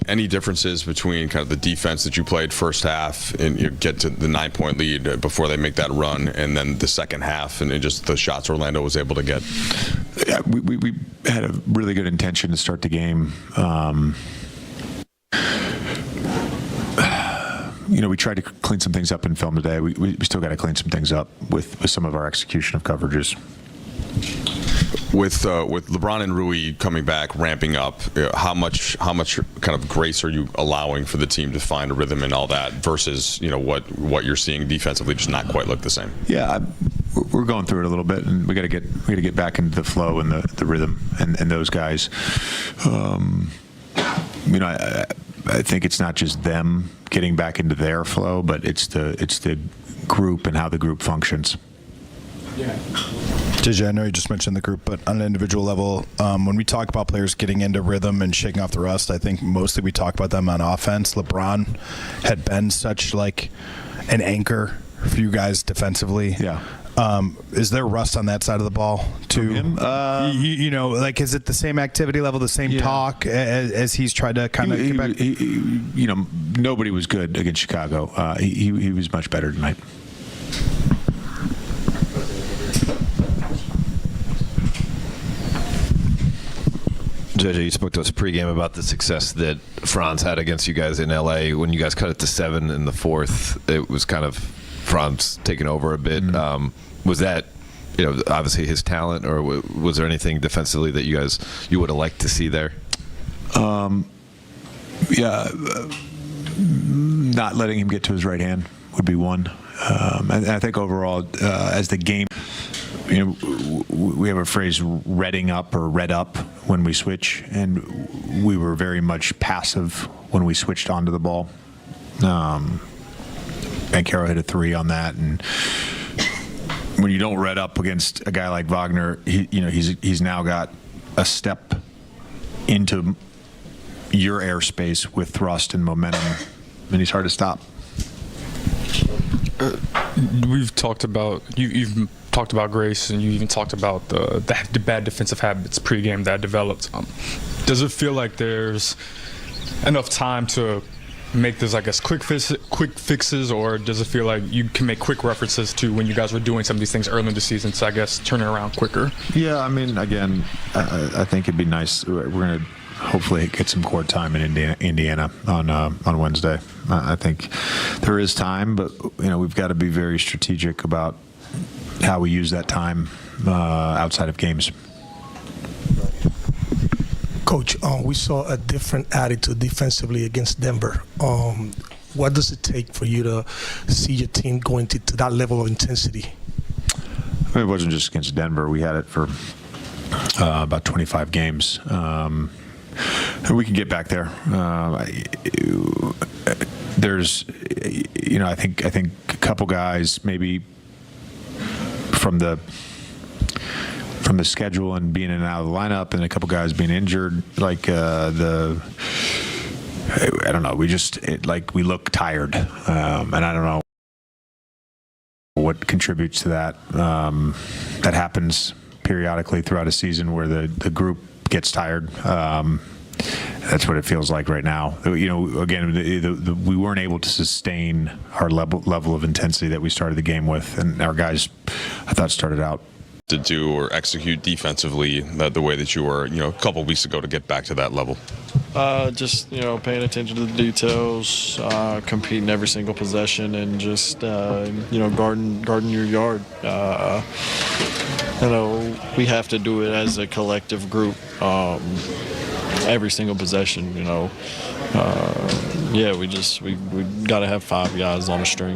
Any differences between kind of the defense that you played first half and you get to the 9-point lead before they make that run, and then the second half and just the shots Orlando was able to get? Yeah, we had a really good intention to start the game. We tried to clean some things up in film today. We still got to clean some things up with some of our execution of coverages. With LeBron and Rui coming back, ramping up, how much kind of grace are you allowing for the team to find a rhythm and all that versus what you're seeing defensively just not quite look the same? Yeah, we're going through it a little bit, and we got to get back into the flow and the rhythm and those guys. I think it's not just them getting back into their flow, but it's the group and how the group functions. Yeah. JJ, I know you just mentioned the group, but on an individual level, when we talk about players getting into rhythm and shaking off the rust, I think mostly we talk about them on offense. LeBron had been such like an anchor for you guys defensively. Yeah. Is there rust on that side of the ball too? Him? Is it the same activity level, the same talk as he's tried to kind of get back? Nobody was good against Chicago. He was much better tonight. JJ, you spoke to us pregame about the success that Franz had against you guys in LA. When you guys cut it to 7 in the fourth, it was kind of Franz taking over a bit. Mm-hmm. Was that, obviously his talent, or was there anything defensively that you would have liked to see there? Not letting him get to his right hand would be one. And I think overall, as the game, we have a phrase, redding up or red up when we switch, and we were very much passive when we switched onto the ball. Bankero hit a 3 on that, and when you don't red up against a guy like Wagner, he's now got a step into your airspace with thrust and momentum, and he's hard to stop. We've talked about you've talked about grace, and you even talked about the bad defensive habits pregame that developed. Does it feel like there's enough time to make this, quick fixes, or does it feel like you can make quick references to when you guys were doing some of these things early in the season to, turn it around quicker? Yeah, I mean, again, I think it'd be nice. We're going to hopefully get some court time in Indiana on Wednesday. I think there is time, but we've got to be very strategic about how we use that time outside of games. Coach, we saw a different attitude defensively against Denver. What does it take for you to see your team going to that level of intensity? I mean, it wasn't just against Denver. We had it for about 25 games. We can get back there. There's, I think a couple guys maybe from the schedule and being in and out of the lineup, and a couple guys being injured, I don't know. We look tired, and I don't know what contributes to that. That happens periodically throughout a season where the group gets tired. That's what it feels like right now. Again, we weren't able to sustain our level of intensity that we started the game with, and our guys, I thought, started out to do or execute defensively the way that you were, a couple weeks ago to get back to that level? Just paying attention to the details, competing every single possession, and just guarding your yard. We have to do it as a collective group. Every single possession, we got to have 5 guys on a string.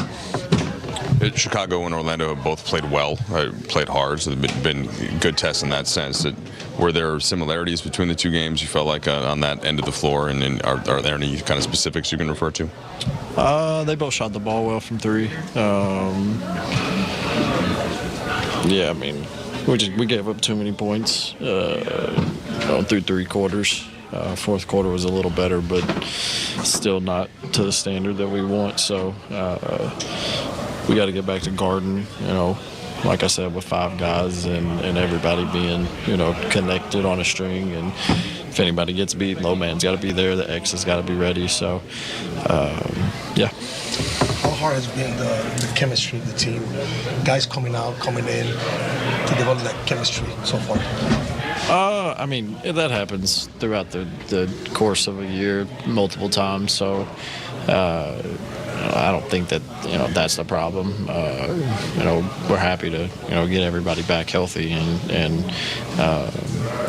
Chicago and Orlando have both played well, played hard, so they've been good tests in that sense. Were there similarities between the two games you felt like on that end of the floor, and are there any kind of specifics you can refer to? They both shot the ball well from 3. We gave up too many points through 3 quarters. Fourth quarter was a little better, but still not to the standard that we want. So we got to get back to guarding, like I said, with 5 guys and everybody being, connected on a string and if anybody gets beat, low man's got to be there. The X has got to be ready. So, yeah. How hard has been the chemistry of the team? Guys coming out, coming in to develop that chemistry so far? I mean, that happens throughout the course of a year multiple times. So, I don't think that that's the problem. We're happy to get everybody back healthy and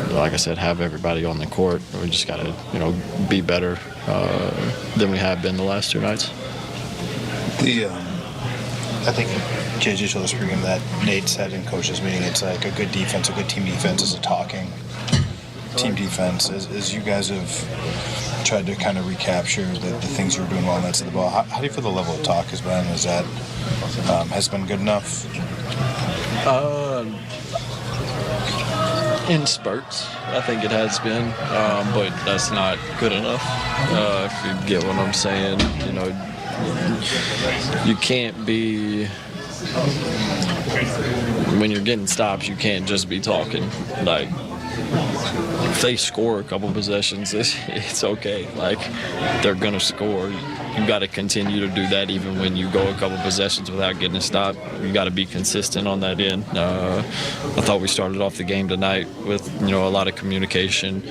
like I said, have everybody on the court. We just got to be better than we have been the last 2 nights. I think JJ told us pregame that Nate said in coaches meeting, it's like a good defense, a good team defense is a talking team defense. As you guys have tried to kind of recapture the things you were doing well on that side of the ball, how do you feel the level of talk has been? Is that has been good enough? In spurts, I think it has been, but that's not good enough. If you get what I'm saying, you can't be, when you're getting stops, you can't just be talking. Like, if they score a couple possessions, it's okay. Like, they're going to score. You got to continue to do that even when you go a couple possessions without getting a stop. You got to be consistent on that end. I thought we started off the game tonight with a lot of communication,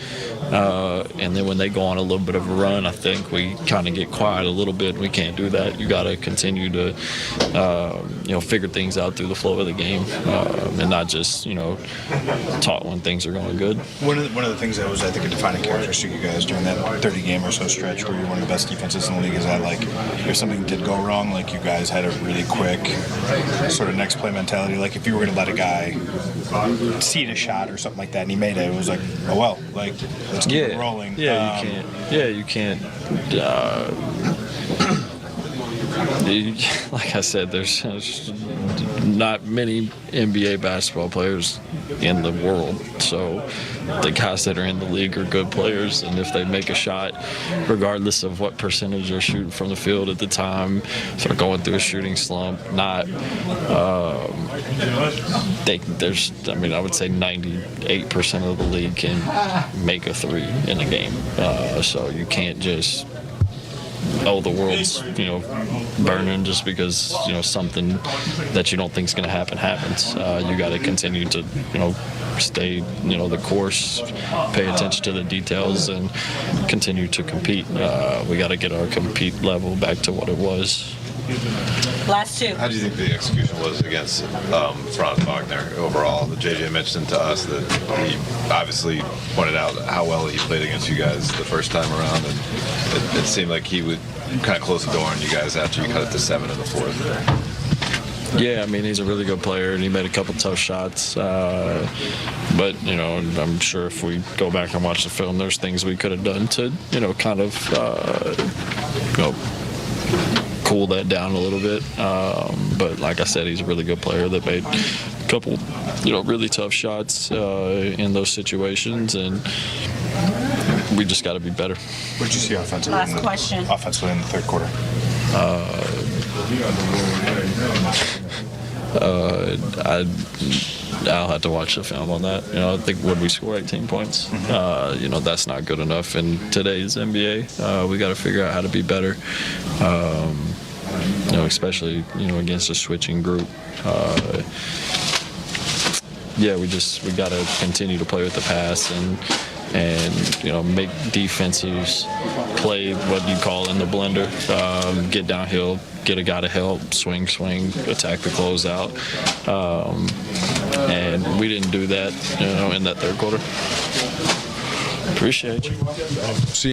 and then when they go on a little bit of a run, I think we kind of get quiet a little bit. We can't do that. You got to continue to figure things out through the flow of the game, and not just talk when things are going good. One of the things that was, I think, a defining characteristic of you guys during that 30 game or so stretch where you're one of the best defenses in the league is that, like, if something did go wrong, like, you guys had a really quick sort of next play mentality. Like, if you were going to let a guy seed a shot or something like that and he made it, it was like, oh well, like, let's keep it rolling. Yeah, you can't. Yeah, you can't. Like I said, there's not many NBA basketball players in the world, so the guys that are in the league are good players, and if they make a shot, regardless of what percentage they're shooting from the field at the time, if they're going through a shooting slump, I would say 98% of the league can make a three in a game, so you can't just, the world's burning just because something that you don't think is going to happen happens. You got to continue to stay the course, pay attention to the details, and continue to compete. We got to get our compete level back to what it was. Last two. How do you think the execution was against Franz Wagner overall? The JJ mentioned to us that he obviously pointed out how well he played against you guys the first time around, and it seemed like he would kind of close the door on you guys after you cut it to 7 in the fourth. Yeah, I mean, he's a really good player, and he made a couple tough shots. But, I'm sure if we go back and watch the film, there's things we could have done to, kind of, cool that down a little bit. But like I said, he's a really good player that made a couple, really tough shots in those situations, and we just got to be better. What did you see offensively? Last question. Offensively in the third quarter. I'll have to watch the film on that. I think would we score 18 points? That's not good enough in today's NBA. We got to figure out how to be better. Especially against a switching group. We got to continue to play with the pass and make defenses play what you call in the blender. Get downhill, get a guy to help, swing, attack the closeout. And we didn't do that, in that third quarter. Appreciate you.